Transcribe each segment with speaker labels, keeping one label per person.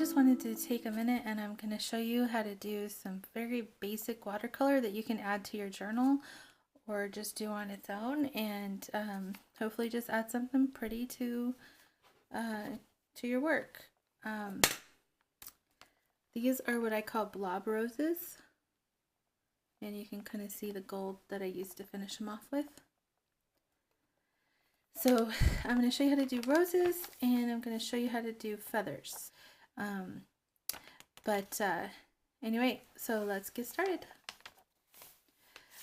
Speaker 1: just wanted to take a minute and I'm going to show you how to do some very basic watercolor that you can add to your journal or just do on its own, and hopefully just add something pretty to your work. These are what I call blob roses, and you can kind of see the gold that I used to finish them off with. So I'm going to show you how to do roses, and I'm going to show you how to do feathers. Anyway, so let's get started.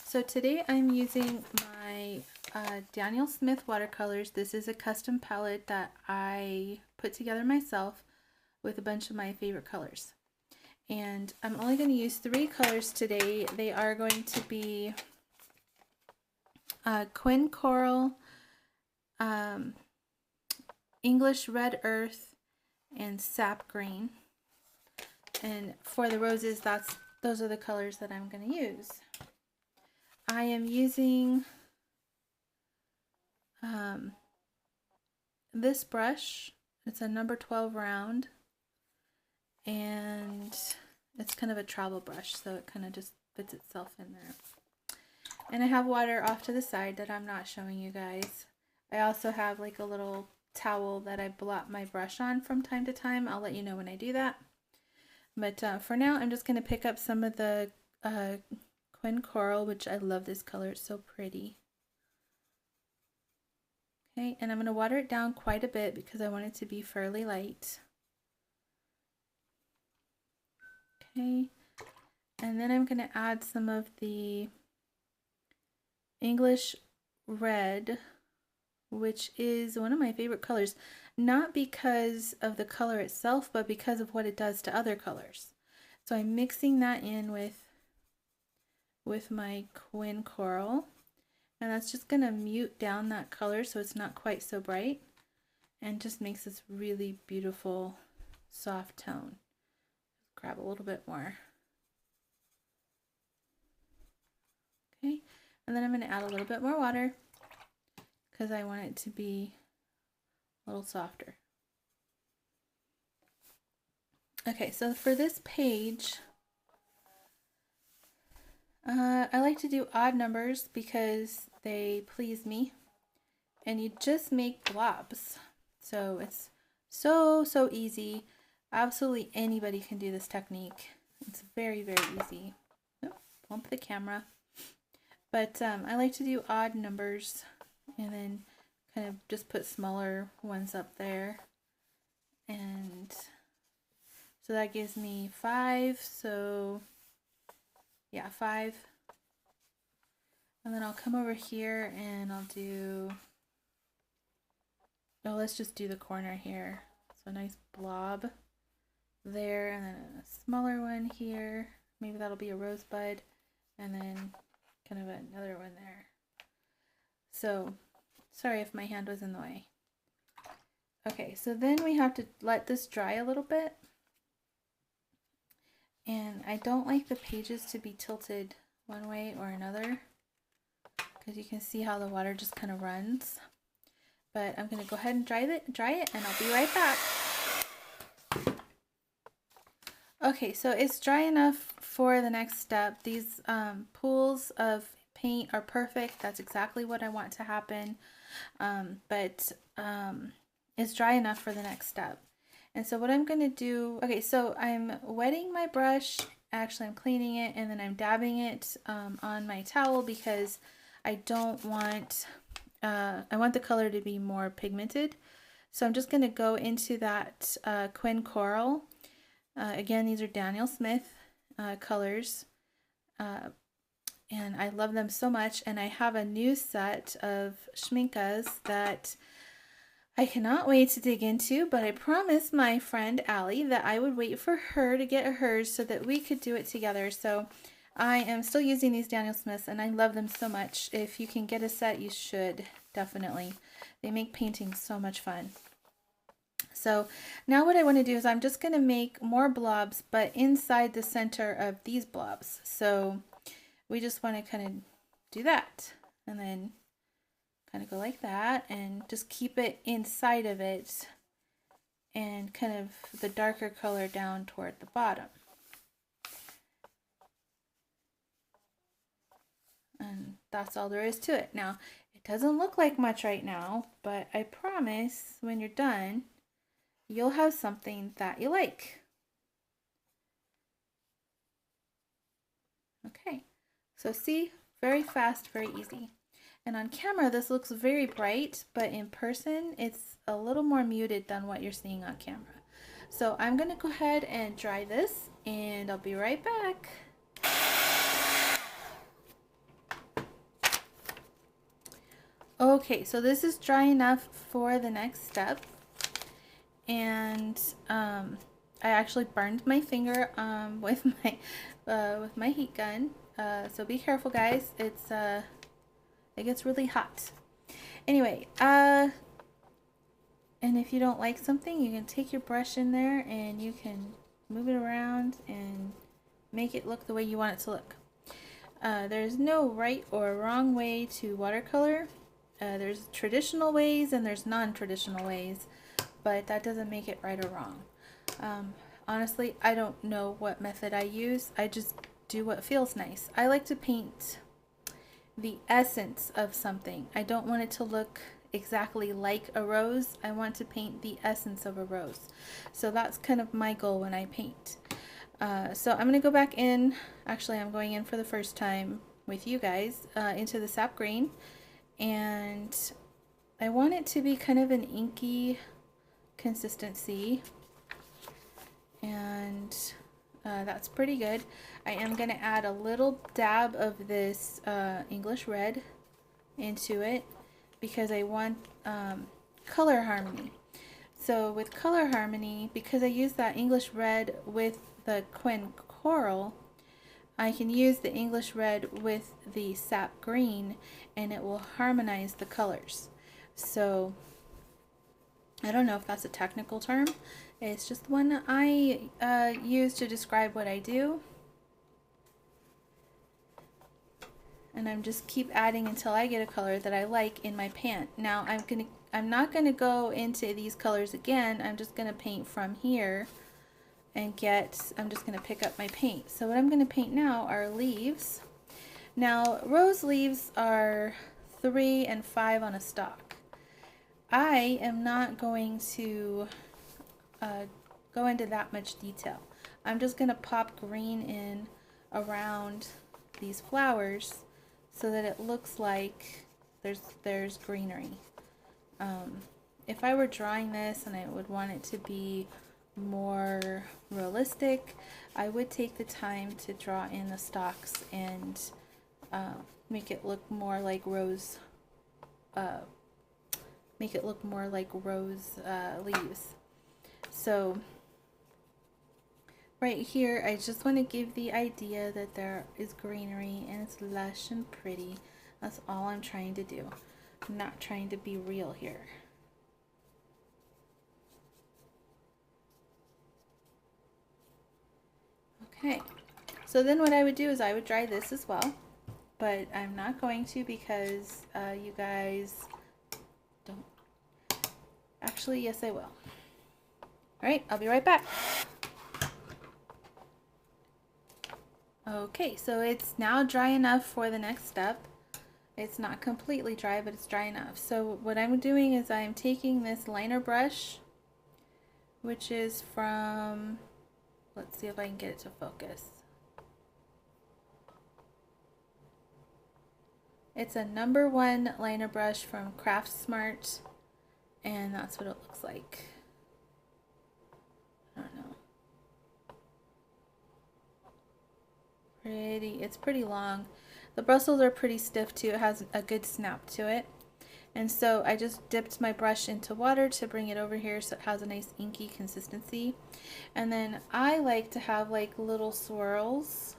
Speaker 1: So today I'm using my Daniel Smith watercolors. This is a custom palette that I put together myself with a bunch of my favorite colors. And I'm only going to use 3 colors today. They are going to be Quin Coral, English Red Earth, and Sap Green. And for the roses, those are the colors that I'm going to use. I am using this brush. It's a number 12 round, and it's kind of a travel brush, so it kind of just fits itself in there. And I have water off to the side that I'm not showing you guys. I also have like a little towel that I blot my brush on from time to time. I'll let you know when I do that. But for now, I'm just going to pick up some of the Quin Coral, which I love this color. It's so pretty. Okay, and I'm going to water it down quite a bit because I want it to be fairly light. Okay, and then I'm going to add some of the English Red, which is one of my favorite colors, not because of the color itself, but because of what it does to other colors. So I'm mixing that in with my Quin Coral, and that's just going to mute down that color so it's not quite so bright and just makes this really beautiful soft tone. Grab a little bit more. Okay, and then I'm going to add a little bit more water because I want it to be a little softer. Okay, so for this page, I like to do odd numbers because they please me, and you just make blobs. So it's so easy. Absolutely anybody can do this technique. It's very easy. Oh, bump the camera. But I like to do odd numbers and then kind of just put smaller ones up there. And so that gives me 5. So yeah, 5. And then I'll come over here and I'll do, oh, let's just do the corner here. So a nice blob there, and then a smaller one here. Maybe that'll be a rosebud, and then kind of another one there. So sorry if my hand was in the way. Okay, so then we have to let this dry a little bit. And I don't like the pages to be tilted one way or another because you can see how the water just kind of runs. But I'm going to go ahead and dry it, and I'll be right back. Okay, so it's dry enough for the next step. These pools of paint are perfect. That's exactly what I want to happen. But it's dry enough for the next step. And so what I'm going to do, okay, so I'm wetting my brush. Actually, I'm cleaning it, and then I'm dabbing it on my towel because I don't want, I want the color to be more pigmented. So I'm just going to go into that Quin Coral. Again, these are Daniel Smith colors, and I love them so much. And I have a new set of schminkas that I cannot wait to dig into, but I promised my friend Allie that I would wait for her to get hers so that we could do it together. So I am still using these Daniel Smiths, and I love them so much. If you can get a set, you should, definitely. They make painting so much fun. So now what I want to do is I'm just going to make more blobs, but inside the center of these blobs. So we just want to kind of do that, and then kind of go like that and just keep it inside of it and kind of the darker color down toward the bottom. And that's all there is to it. Now, it doesn't look like much right now, but I promise when you're done, you'll have something that you like. Okay, so see, very fast, very easy. And on camera, this looks very bright, but in person, it's a little more muted than what you're seeing on camera. So I'm gonna go ahead and dry this, and I'll be right back. Okay, so this is dry enough for the next step. And I actually burned my finger with my heat gun. So be careful, guys. It gets really hot. Anyway, and if you don't like something, you can take your brush in there and you can move it around and make it look the way you want it to look. There's no right or wrong way to watercolor. There's traditional ways and there's non-traditional ways, but that doesn't make it right or wrong. Honestly, I don't know what method I use. I just do what feels nice. I like to paint the essence of something. I don't want it to look exactly like a rose. I want to paint the essence of a rose. So that's kind of my goal when I paint. So I'm going to go back in. Actually, I'm going in for the first time with you guys into the sap green. And I want it to be kind of an inky consistency. And that's pretty good. I am going to add a little dab of this English red into it because I want color harmony. So with color harmony, because I use that English red with the Quin Coral, I can use the English red with the sap green and it will harmonize the colors. So I don't know if that's a technical term. It's just the one I use to describe what I do. And I'm just keep adding until I get a color that I like in my pan. Now I'm not gonna go into these colors again. I'm just gonna paint from here and I'm just gonna pick up my paint. So what I'm gonna paint now are leaves. Now rose leaves are 3 and 5 on a stalk. I am not going to go into that much detail. I'm just gonna pop green in around these flowers so that it looks like there's greenery. If I were drawing this and I would want it to be more realistic, I would take the time to draw in the stalks and make it look more like rose leaves. So right here, I just want to give the idea that there is greenery and it's lush and pretty. That's all I'm trying to do. I'm not trying to be real here. Okay, so then what I would do is I would dry this as well, but I'm not going to because you guys don't. Actually, yes, I will. All right, I'll be right back. Okay, so it's now dry enough for the next step. It's not completely dry, but it's dry enough. So what I'm doing is I'm taking this liner brush, which is from, let's see if I can get it to focus. It's a #1 liner brush from Craft Smart, and that's what it looks like. I don't know. It's pretty long. The bristles are pretty stiff too. It has a good snap to it. And so I just dipped my brush into water to bring it over here so it has a nice inky consistency. And then I like to have like little swirls.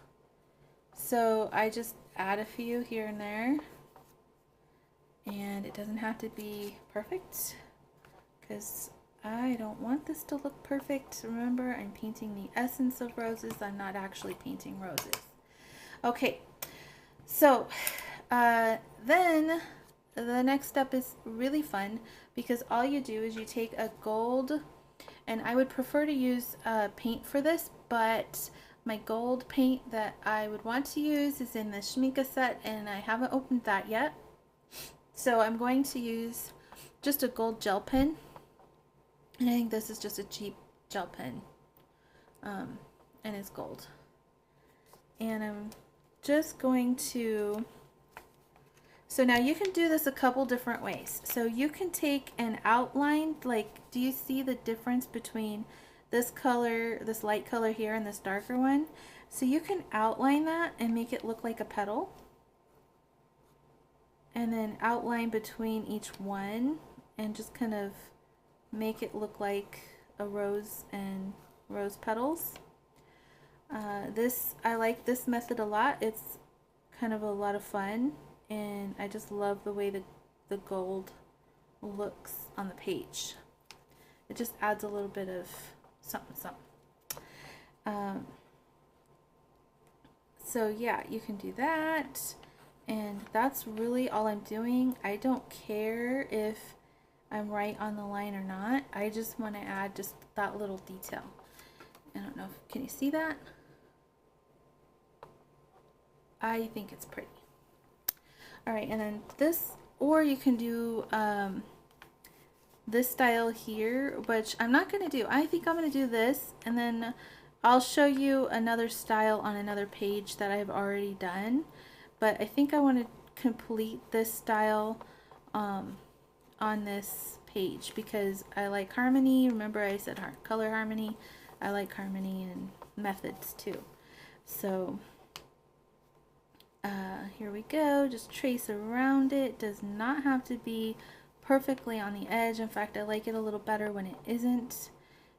Speaker 1: So I just add a few here and there. And it doesn't have to be perfect because I don't want this to look perfect. Remember, I'm painting the essence of roses. I'm not actually painting roses. Okay, so then the next step is really fun because all you do is you take a gold And I would prefer to use paint for this, but my gold paint that I would want to use is in the Chic set, and I haven't opened that yet. So I'm going to use just a gold gel pen. And I think this is just a cheap gel pen. And it's gold. And I'm just going to... So now you can do this a couple different ways. So you can take an outline, like, do you see the difference between this color, this light color here, and this darker one? So you can outline that and make it look like a petal. And then outline between each one and just kind of make it look like a rose and rose petals. I like this method a lot. It's kind of a lot of fun, and I just love the way the gold looks on the page. It just adds a little bit of something, something. So yeah, you can do that, and that's really all I'm doing. I don't care if I'm right on the line or not. I just want to add just that little detail. I don't know if, can you see that? I think it's pretty. All right, and then this, or you can do this style here, which I'm not going to do. I think I'm going to do this, and then I'll show you another style on another page that I've already done. But I think I want to complete this style on this page because I like harmony. Remember I said color harmony. I like harmony and methods too. So here we go. Just trace around it. Does not have to be perfectly on the edge. In fact, I like it a little better when it isn't,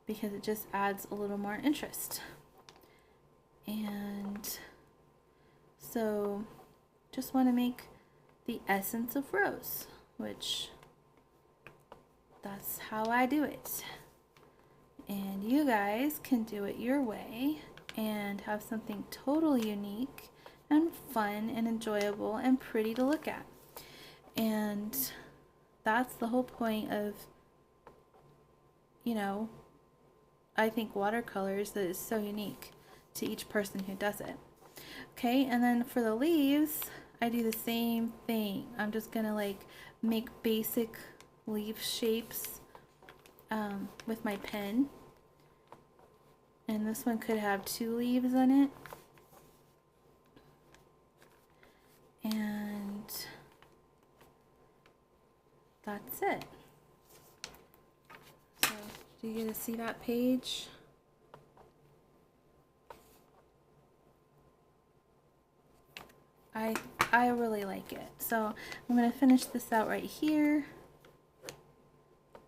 Speaker 1: because it just adds a little more interest. And so just want to make the essence of rose, which that's how I do it. And you guys can do it your way and have something totally unique and fun and enjoyable and pretty to look at. And that's the whole point of, you know, I think watercolors, that is so unique to each person who does it. Okay, and then for the leaves, I do the same thing. I'm just gonna like make basic leaf shapes with my pen. And this one could have 2 leaves on it. And that's it. So do you get to see that page? I really like it. So I'm going to finish this out right here.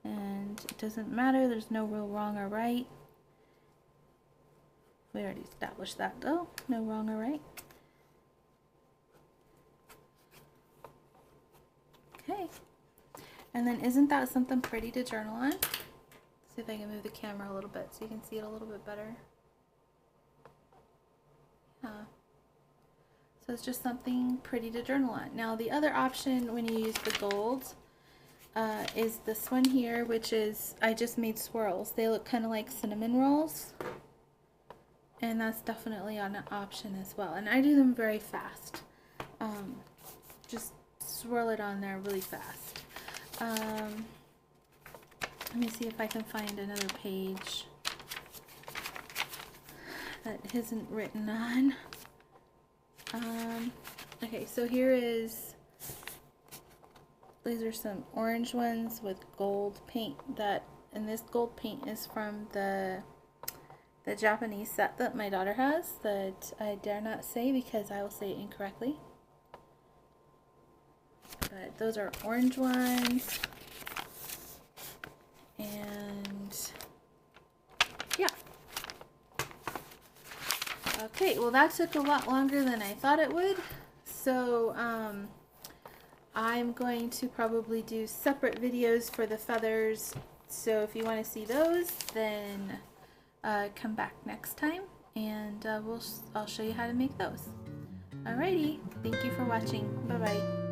Speaker 1: And it doesn't matter. There's no real wrong or right. We already established that though. No wrong or right. Okay. And then isn't that something pretty to journal on? See if I can move the camera a little bit so you can see it a little bit better. Yeah. So it's just something pretty to journal on. Now the other option when you use the gold is this one here, which is, I just made swirls. They look kind of like cinnamon rolls. And that's definitely an option as well. And I do them very fast. Just swirl it on there really fast. Let me see if I can find another page that isn't written on. Okay, so here is, these are some orange ones with gold paint and this gold paint is from the Japanese set that my daughter has that I dare not say because I will say it incorrectly. But those are orange ones. And yeah. Okay, well that took a lot longer than I thought it would. So I'm going to probably do separate videos for the feathers. So if you want to see those, then come back next time and I'll show you how to make those. Alrighty, thank you for watching. Bye bye.